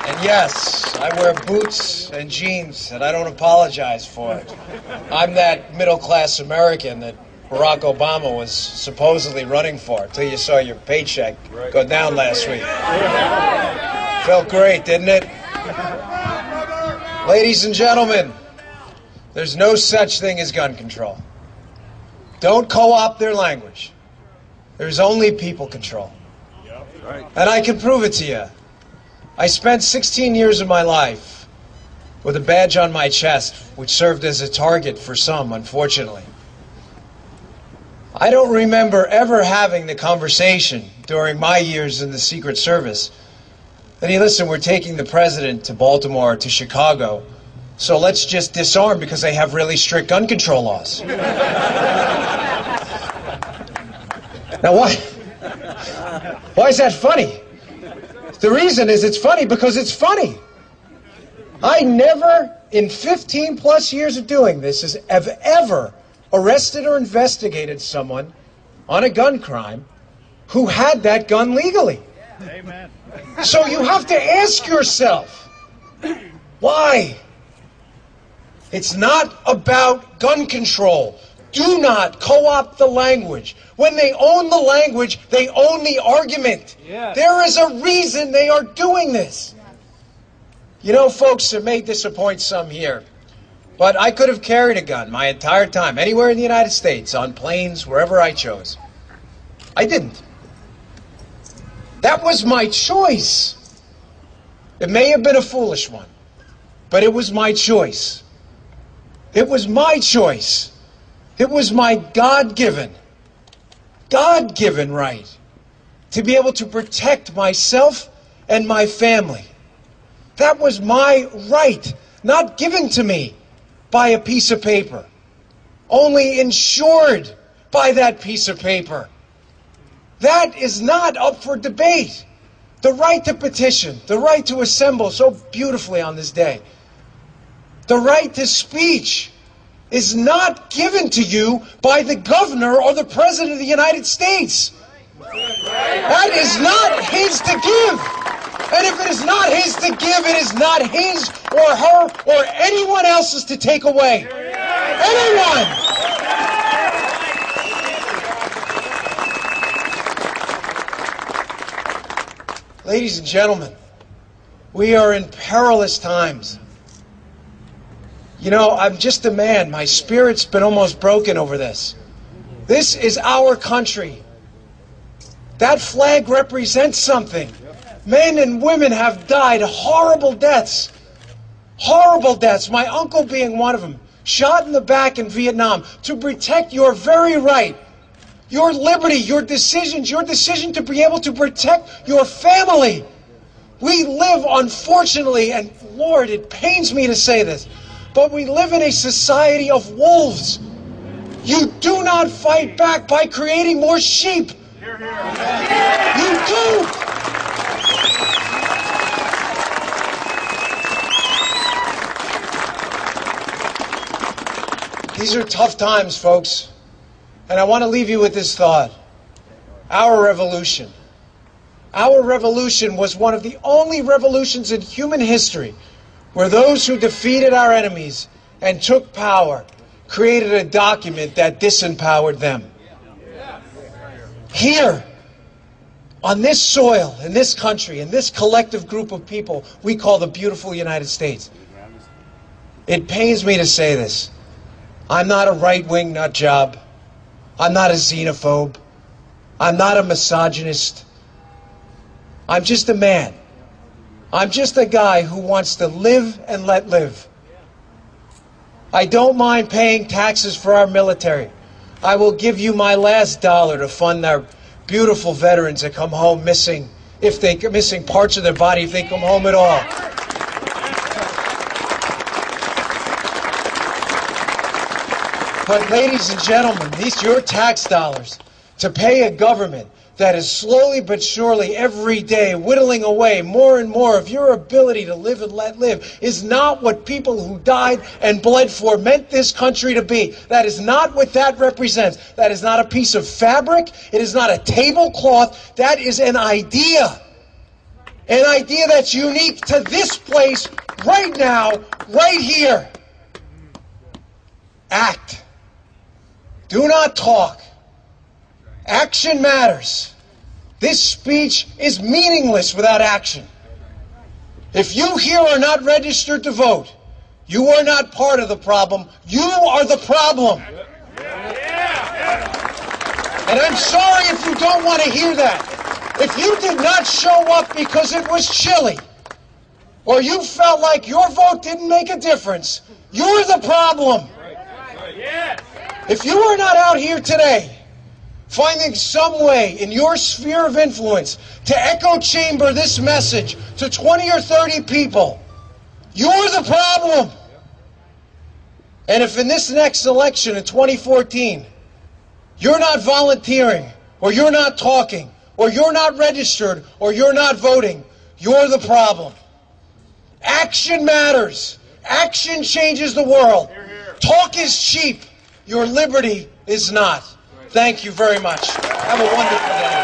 And yes, I wear boots and jeans, and I don't apologize for it. I'm that middle-class American that Barack Obama was supposedly running for until you saw your paycheck go down last week. Felt great, didn't it? Ladies and gentlemen, there's no such thing as gun control. Don't co-opt their language. There's only people control. And I can prove it to you. I spent 16 years of my life with a badge on my chest, which served as a target for some, unfortunately. I don't remember ever having the conversation during my years in the Secret Service that, hey, listen, we're taking the president to Baltimore, to Chicago, so let's just disarm because they have really strict gun control laws. Now, why is that funny? The reason is it's funny because it's funny. I never, in 15 plus years of doing this, have ever arrested or investigated someone on a gun crime who had that gun legally. Amen. So you have to ask yourself, why? It's not about gun control. Do not co-opt the language. When they own the language, they own the argument. Yes. There is a reason they are doing this. You know, folks, it may disappoint some here, but I could have carried a gun my entire time, anywhere in the United States, on planes, wherever I chose. I didn't. That was my choice. It may have been a foolish one, but it was my choice. It was my choice. It was my God-given right to be able to protect myself and my family. That was my right, not given to me by a piece of paper, only insured by that piece of paper. That is not up for debate. The right to petition, the right to assemble so beautifully on this day, the right to speech is not given to you by the governor or the president of the United States. That is not his to give. And if it is not his to give, it is not his or her or anyone else's to take away. Anyone! Ladies and gentlemen, we are in perilous times. You know, I'm just a man. My spirit's been almost broken over this. This is our country. That flag represents something. Men and women have died horrible deaths. Horrible deaths. My uncle being one of them. Shot in the back in Vietnam to protect your very right. Your liberty, your decisions, your decision to be able to protect your family. We live, unfortunately, and Lord, it pains me to say this, but we live in a society of wolves. You do not fight back by creating more sheep. Hear, hear. You do. These are tough times, folks. And I want to leave you with this thought. Our revolution was one of the only revolutions in human history where those who defeated our enemies and took power created a document that disempowered them. Here, on this soil, in this country, in this collective group of people we call the beautiful United States, it pains me to say this. I'm not a right-wing nut job. I'm not a xenophobe. I'm not a misogynist. I'm just a man. I'm just a guy who wants to live and let live. I don't mind paying taxes for our military. I will give you my last dollar to fund our beautiful veterans that come home missing parts of their body if they come home at all. But ladies and gentlemen, these are your tax dollars to pay a government that is slowly but surely every day whittling away more and more of your ability to live and let live is not what people who died and bled for meant this country to be. That is not what that represents. That is not a piece of fabric. It is not a tablecloth. That is an idea. An idea that's unique to this place right now, right here. Act. Do not talk. Action matters. This speech is meaningless without action. If you here are not registered to vote, you are not part of the problem. You are the problem. And I'm sorry if you don't want to hear that. If you did not show up because it was chilly, or you felt like your vote didn't make a difference, you're the problem. If you are not out here today finding some way in your sphere of influence to echo chamber this message to 20 or 30 people, you're the problem. And if in this next election in 2014, you're not volunteering, or you're not talking, or you're not registered, or you're not voting, you're the problem. Action matters. Action changes the world. Talk is cheap. Your liberty is not. Thank you very much. Have a wonderful day.